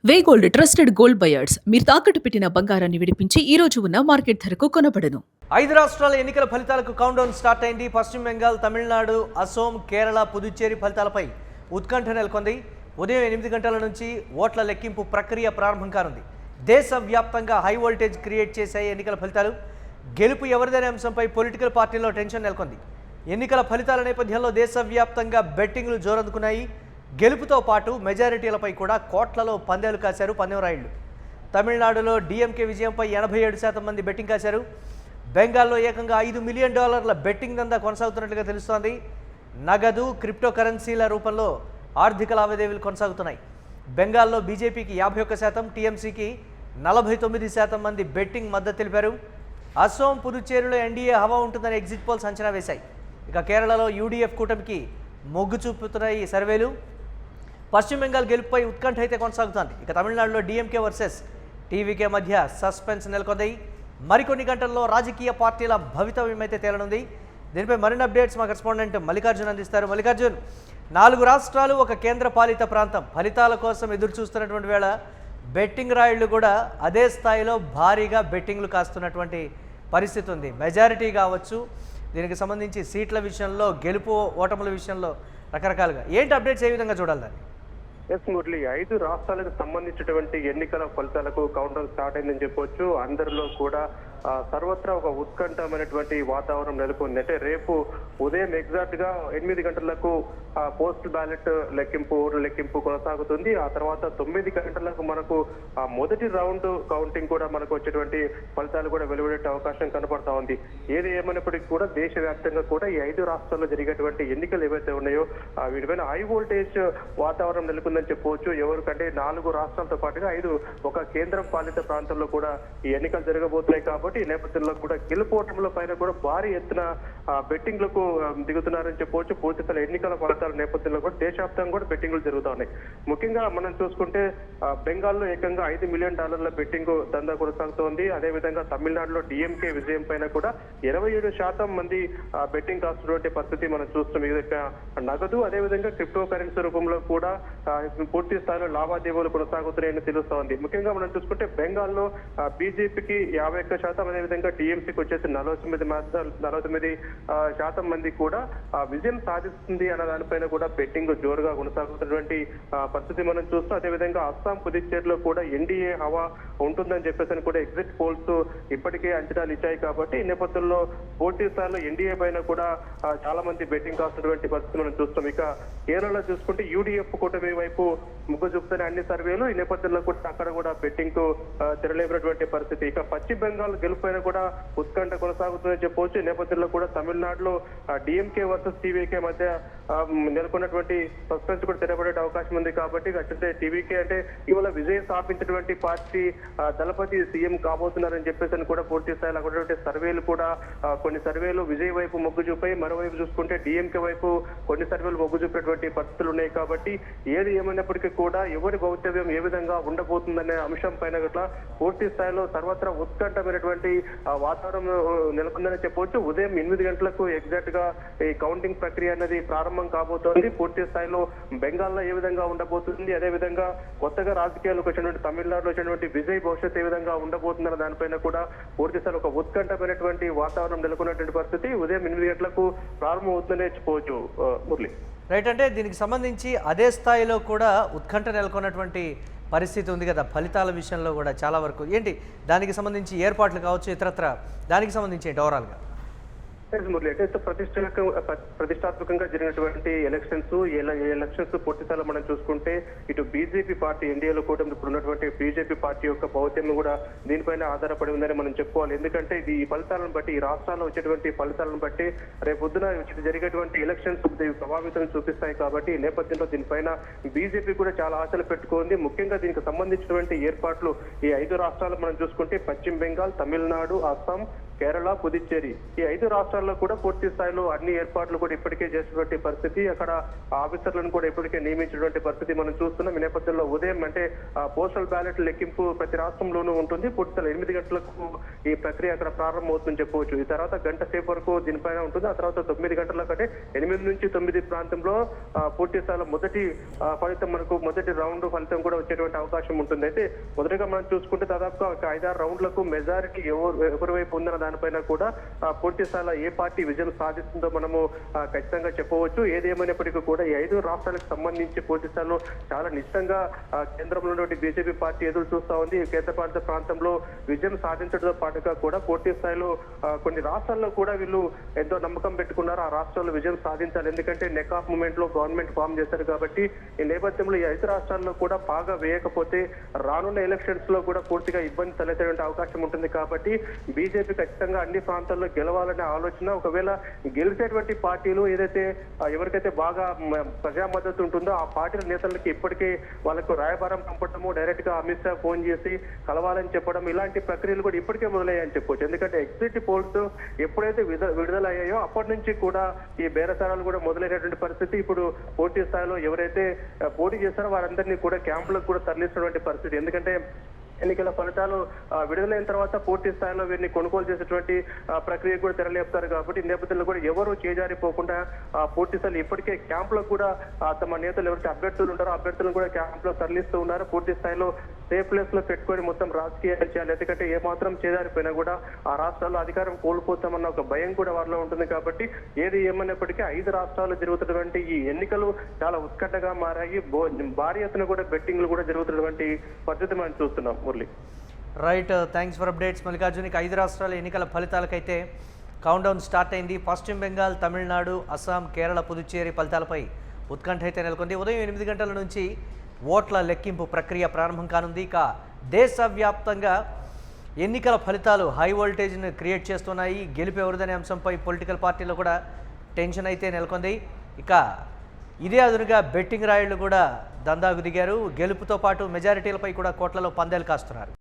వేగోల్డ్ trusted gold buyers మీరు తాకట్టు పెట్టిన బంగారాన్ని విడిపించి ఈ రోజు ఉన్న మార్కెట్ ధరకు కొనబడను. 5 రాష్ట్రాల ఎన్నికల ఫలితాలకు కౌంట్డౌన్ స్టార్ట్ అయింది. పశ్చిమ బెంగాల్, తమిళనాడు, అసోం, కేరళ, పుదుచ్చేరి ఫలితాలపై ఉత్కంఠ నెలకొంది. ఉదయం 8 గంటల నుంచి ఓట్ల లెక్కింపు ప్రక్రియ ప్రారంభం కానుంది. దేశవ్యాప్తంగా హై వోల్టేజ్ క్రియేట్ చేసే ఎన్నికల ఫలితాలు. గెలుపు ఎవరిదనే అంశంపై పొలిటికల్ పార్టీల్లో టెన్షన్ నెలకొంది. ఎన్నికల ఫలితాల నేపథ్యంలో దేశవ్యాప్తంగా బెట్టింగ్లు జోరందుకున్నాయి. గెలుపుతో పాటు మెజారిటీలపై కూడా కోట్లలో పందేలు కాశారు పందెం రాయుళ్లు. తమిళనాడులో డిఎంకే విజయంపై 87% మంది బెట్టింగ్ కాశారు. బెంగాల్లో ఏకంగా $5 మిలియన్ బెట్టింగ్ దందా కొనసాగుతున్నట్లుగా తెలుస్తోంది. నగదు, క్రిప్టో కరెన్సీల రూపంలో ఆర్థిక లావాదేవీలు కొనసాగుతున్నాయి. బెంగాల్లో బీజేపీకి 51%, టీఎంసీకి 49% మంది బెట్టింగ్ మద్దతు తెలిపారు. అసోం, పుదుచ్చేరిలో ఎన్డీఏ హవా ఉంటుందని ఎగ్జిట్ పోల్స్ అంచనా వేశాయి. ఇక కేరళలో యూడీఎఫ్ కూటమికి మొగ్గు చూపుతున్నాయి ఈ సర్వేలు. పశ్చిమ బెంగాల్ గెలుపుపై ఉత్కంఠ అయితే కొనసాగుతోంది. ఇక తమిళనాడులో డిఎంకే వర్సెస్ టీవీకే మధ్య సస్పెన్స్ నెలకొంది. మరికొన్ని గంటల్లో రాజకీయ పార్టీల భవితవ్యం అయితే తేలనుంది. దీనిపై మరిన్ని అప్డేట్స్ మా కరెస్పాండెంట్ మల్లికార్జున్ అందిస్తారు. మల్లికార్జున్, 4 రాష్ట్రాలు, ఒక కేంద్ర పాలిత ప్రాంతం ఫలితాల కోసం ఎదురు చూస్తున్నటువంటి వేళ బెట్టింగ్ రాయుళ్లు కూడా అదే స్థాయిలో భారీగా బెట్టింగ్లు కాస్తున్నటువంటి పరిస్థితి ఉంది. మెజారిటీ కావచ్చు, దీనికి సంబంధించి సీట్ల విషయంలో, గెలుపు ఓటముల విషయంలో రకరకాలుగా ఏంటి అప్డేట్స్, ఏ విధంగా చూడాలి దాన్ని? ఎస్ మురళి, 5 రాష్ట్రాలకు సంబంధించినటువంటి ఎన్నికల ఫలితాలకు కౌంటర్ స్టార్ట్ అయిందని చెప్పొచ్చు. అందరిలో కూడా సర్వత్రా ఒక ఉత్కంఠమైనటువంటి వాతావరణం నెలకొంది. అంటే రేపు ఉదయం ఎగ్జాక్ట్ గా 8 గంటలకు పోస్ట్ బ్యాలెట్ లెక్కింపు కొనసాగుతుంది. ఆ తర్వాత 9 గంటలకు మనకు మొదటి రౌండ్ కౌంటింగ్ కూడా మనకు వచ్చేటువంటి ఫలితాలు కూడా వెలువడే అవకాశం కనపడతా ఉంది. ఏది ఏమైనప్పటికీ కూడా దేశవ్యాప్తంగా కూడా ఈ 5 రాష్ట్రాల్లో జరిగేటువంటి ఎన్నికలు ఏవైతే ఉన్నాయో వీటిపైన హై వోల్టేజ్ వాతావరణం నెలకొందని చెప్పవచ్చు. ఎవరికంటే 4 రాష్ట్రాలతో పాటుగా 5 ఒక కేంద్రం పాలిత ప్రాంతంలో కూడా ఈ ఎన్నికలు జరగబోతున్నాయి. కాబట్టి ఈ నేపథ్యంలో కూడా గెలుపోటముల పైన కూడా భారీ ఎత్తున బెట్టింగ్లకు దిగుతున్నారని చెప్పవచ్చు. పూర్తిస్థాయి ఎన్నికల ఫలితాల నేపథ్యంలో కూడా దేశవ్యాప్తంగా కూడా బెట్టింగ్లు జరుగుతా ఉన్నాయి. ముఖ్యంగా మనం చూసుకుంటే బెంగాల్లో ఏకంగా $5 మిలియన్ బెట్టింగ్ దందా కొనసాగుతోంది. అదేవిధంగా తమిళనాడులో డిఎంకే విజయం పైన కూడా 27% మంది బెట్టింగ్ కాస్తున్నటువంటి పరిస్థితి మనం చూస్తున్నాం. నగదు, అదేవిధంగా క్రిప్టో కరెన్సీ రూపంలో కూడా పూర్తి స్థాయిలో లావాదేవీలు కొనసాగుతున్నాయని తెలుస్తోంది. ముఖ్యంగా మనం చూసుకుంటే బెంగాల్లో బీజేపీకి 51%, అదేవిధంగా టీఎంసీకి వచ్చేసి 49% మంది కూడా విజయం సాధిస్తుంది అన్న దానిపైన కూడా బెట్టింగ్ జోరుగా కొనసాగుతున్నటువంటి పరిస్థితి మనం చూస్తాం. అదేవిధంగా అస్సాం, పుదుచ్చేరిలో కూడా ఎన్డీఏ హవా ఉంటుందని చెప్పేసి కూడా ఎగ్జిట్ పోల్స్ ఇప్పటికే అంచనాలు ఇచ్చాయి. కాబట్టి ఈ నేపథ్యంలో పూర్తి స్థాయిలో ఎన్డీఏ పైన కూడా చాలా మంది బెట్టింగ్ కాస్తున్నటువంటి పరిస్థితి మనం చూస్తాం. ఇక కేరళలో చూసుకుంటే యూడీఎఫ్ కూటమి వైపు ముగ్గు చూపుతున్న అన్ని సర్వేలు. ఈ నేపథ్యంలో కూడా అక్కడ కూడా బెట్టింగ్ కు తెరలేపినటువంటి పరిస్థితి. ఇక పశ్చిమ బెంగాల్ గెలుపైన కూడా ఉత్కంఠ కొనసాగుతుందని చెప్పవచ్చు. ఈ నేపథ్యంలో కూడా తమిళనాడులో డిఎంకే వర్సెస్ టీవీకే మధ్య నెలకొన్నటువంటి సస్పెన్స్ కూడా తెరపడే అవకాశం ఉంది. కాబట్టి అంటే టీవీకే అంటే ఇవాళ విజయం సాధించినటువంటి పార్టీ దళపతి సీఎం కాబోతున్నారని చెప్పేసి కూడా పూర్తి స్థాయిలో అక్కడ సర్వేలు కూడా కొన్ని సర్వేలు విజయ్ వైపు మొగ్గు చూపాయి. మరోవైపు చూసుకుంటే డిఎంకే వైపు కొన్ని సర్వేలు మొగ్గు చూపేటువంటి పరిస్థితులు ఉన్నాయి. కాబట్టి ఏది ఏమైనప్పటికీ కూడా ఎవరి భవితవ్యం ఏ విధంగా ఉండబోతుందనే అంశం పైన గట్లా పూర్తి స్థాయిలో సర్వత్రా ఉత్కంఠమైనటువంటి వాతావరణం నెలకొందని చెప్పవచ్చు. ఉదయం 8 గంటలకు ఎగ్జాక్ట్ గా ఈ కౌంటింగ్ ప్రక్రియ అనేది ప్రారంభం కాబోతోంది. పూర్తి స్థాయిలో బెంగాల్లో ఏ విధంగా ఉండబోతుంది, అదేవిధంగా కొత్తగా రాజకీయాలకు వచ్చినటువంటి తమిళనాడులో వచ్చినటువంటి విజయ్ భవిష్యత్ ఏ విధంగా ఉండబోతుందన్న దానిపైన కూడా పూర్తి స్థాయిలో ఒక ఉత్కంఠమైనటువంటి వాతావరణం నెలకొన్నటువంటి పరిస్థితి ఉదయం 8 గంటలకు ప్రారంభం అవుతుందనే చెప్పవచ్చు. మురళి, రైట్. అంటే దీనికి సంబంధించి అదే స్థాయిలో కూడా ఉత్కంఠ నెలకొన్నటువంటి పరిస్థితి ఉంది కదా ఫలితాల విషయంలో కూడా చాలా వరకు. ఏంటి దానికి సంబంధించి ఏర్పాట్లు కావచ్చు, ఇతరత్ర దానికి సంబంధించి ఏంటి ఓవరాల్గా? మురళి, అంటే ప్రతిష్టాత్మకంగా జరిగినటువంటి ఎలక్షన్స్ పూర్తి స్థాయిలో మనం చూసుకుంటే ఇటు బీజేపీ పార్టీ ఎన్డీఏలో కూడా ఇప్పుడు ఉన్నటువంటి బీజేపీ పార్టీ యొక్క భౌత్యం కూడా దీనిపైన ఆధారపడి ఉందని మనం చెప్పుకోవాలి. ఎందుకంటే ఇది ఈ ఫలితాలను బట్టి, ఈ రాష్ట్రాల్లో వచ్చేటువంటి ఫలితాలను బట్టి రేపు పొద్దున జరిగేటువంటి ఎలక్షన్స్ ప్రభావితం చూపిస్తాయి. కాబట్టి ఈ నేపథ్యంలో దీనిపైన బీజేపీ కూడా చాలా ఆశలు పెట్టుకుంది. ముఖ్యంగా దీనికి సంబంధించినటువంటి ఏర్పాట్లు ఈ 5 రాష్ట్రాలు మనం చూసుకుంటే పశ్చిమ బెంగాల్, తమిళనాడు, అస్సాం, కేరళ, పుదుచ్చేరి ఈ 5 రాష్ట్రాల్లో కూడా పూర్తి స్థాయిలో అన్ని ఏర్పాట్లు కూడా ఇప్పటికే చేసినటువంటి పరిస్థితి. అక్కడ ఆఫీసర్లను కూడా ఇప్పటికే నియమించినటువంటి పరిస్థితి మనం చూస్తున్నాం. ఈ నేపథ్యంలో ఉదయం అంటే పోస్టల్ బ్యాలెట్ లెక్కింపు ప్రతి రాష్ట్రంలోనూ ఉంటుంది. పూర్తి 8 గంటలకు ఈ ప్రక్రియ అక్కడ ప్రారంభమవుతుందని చెప్పవచ్చు. ఈ తర్వాత గంట సేపు వరకు దీనిపైన ఉంటుంది. ఆ తర్వాత 9 గంటలకు అంటే 8 నుంచి 9 ప్రాంతంలో పూర్తి స్థాయిలో మొదటి ఫలితం మనకు మొదటి రౌండ్ ఫలితం కూడా వచ్చేటువంటి అవకాశం ఉంటుంది. అయితే మొదటిగా మనం చూసుకుంటే దాదాపుగా ఒక 5-6 రౌండ్లకు మెజారిటీ ఎవరి వైపు ఉందన్న దానిపైన కూడా పూర్తి స్థాయిలో ఏ పార్టీ విజయం సాధిస్తుందో మనము ఖచ్చితంగా చెప్పవచ్చు. ఏదేమైనప్పటికీ కూడా ఈ 5 రాష్ట్రాలకు సంబంధించి పూర్తి స్థాయిలో చాలా నిశ్చితంగా కేంద్రంలో ఉన్నటువంటి బీజేపీ పార్టీ ఎదురు చూస్తా ఉంది. కేంద్రపాలిత ప్రాంతంలో విజయం సాధించడంతో పాటుగా కూడా పూర్తి స్థాయిలో కొన్ని రాష్ట్రాల్లో కూడా వీళ్ళు ఎంతో నమ్మకం పెట్టుకున్నారు. ఆ రాష్ట్రాల్లో విజయం సాధించాలి. ఎందుకంటే నెక్ ఆఫ్ మూమెంట్ లో గవర్నమెంట్ ఫామ్ చేశారు కాబట్టి ఈ నేపథ్యంలో ఈ 5 రాష్ట్రాల్లో కూడా బాగా వేయకపోతే రానున్న ఎలక్షన్స్ లో కూడా పూర్తిగా ఇబ్బంది తలెత్తేటువంటి అవకాశం ఉంటుంది. కాబట్టి బీజేపీ ఖచ్చితంగా అన్ని ప్రాంతాల్లో గెలవాలనే ఆలోచన. ఒకవేళ గెలిచేటువంటి పార్టీలు ఏదైతే ఎవరికైతే బాగా ప్రజా మద్దతు ఉంటుందో ఆ పార్టీల నేతలకి ఇప్పటికే వాళ్ళకు రాయబారం పంపడము, డైరెక్ట్ గా అమిత్ షా ఫోన్ చేసి కలవాలని చెప్పడం ఇలాంటి ప్రక్రియలు కూడా ఇప్పటికే మొదలయ్యాయని చెప్పొచ్చు. ఎందుకంటే ఎగ్జిట్ పోల్స్ ఎప్పుడైతే విడుదలయ్యాయో అప్పటి నుంచి కూడా ఈ బేరసారాలు కూడా మొదలైనటువంటి పరిస్థితి. ఇప్పుడు పూర్తి స్థాయిలో ఎవరైతే పోటీ చేస్తారో వారందరినీ కూడా క్యాంపులకు కూడా తరలిస్తున్నటువంటి పరిస్థితి. ఎందుకంటే ఎన్నికల ఫలితాలు విడుదలైన తర్వాత పూర్తి స్థాయిలో వీరిని కొనుగోలు చేసేటువంటి ప్రక్రియ కూడా తెరలేపుతారు. కాబట్టి ఈ నేపథ్యంలో కూడా ఎవరు చేజారిపోకుండా పూర్తి స్థాయిలో ఇప్పటికే క్యాంపులకు కూడా తమ నేతలు ఎవరైతే అభ్యర్థులు ఉంటారో అభ్యర్థులను కూడా క్యాంపులో తరలిస్తూ ఉన్నారు. పూర్తి స్థాయిలో సేఫ్ ప్లేస్ లో పెట్టుకొని మొత్తం రాజకీయాలు చేయాలి. ఎందుకంటే ఏమాత్రం చేజారిపోయినా కూడా ఆ రాష్ట్రాల్లో అధికారం కోల్పోతామన్న ఒక భయం కూడా వారిలో ఉంటుంది. కాబట్టి ఏది ఏమైనప్పటికీ 5 రాష్ట్రాల్లో జరుగుతున్నటువంటి ఈ ఎన్నికలు చాలా ఉత్కంఠగా మారాయి. భారీ ఎత్తున కూడా బెట్టింగ్లు కూడా జరుగుతున్నటువంటి పరిస్థితి మనం చూస్తున్నాం. Murali, right, thanks for updates Mallikarjun. 5 రాష్ట్రాల ఎన్నికల ఫలితాలకైతే కౌంట్ డౌన్ స్టార్ట్ అయింది. పశ్చిమ బెంగాల్, తమిళనాడు, అస్సాం, కేరళ, పుదుచ్చేరి ఫలితాలపై ఉత్కంఠ అయితే నెలకొంది. ఉదయం 8 గంటల నుంచి ఓట్ల లెక్కింపు ప్రక్రియ ప్రారంభం కానుంది. ఇక దేశవ్యాప్తంగా ఎన్నికల ఫలితాలు హై వోల్టేజ్ను క్రియేట్ చేస్తున్నాయి. గెలుపు ఎవరిదనే అంశంపై పొలిటికల్ పార్టీలో కూడా టెన్షన్ అయితే నెలకొంది. ఇక ఇదే అదునుగా బెట్టింగ్ రాయుళ్లు కూడా దందాకు దిగారు. గెలుపుతో పాటు మెజారిటీలపై కూడా కోట్లలో పందేలు కాస్తున్నారు.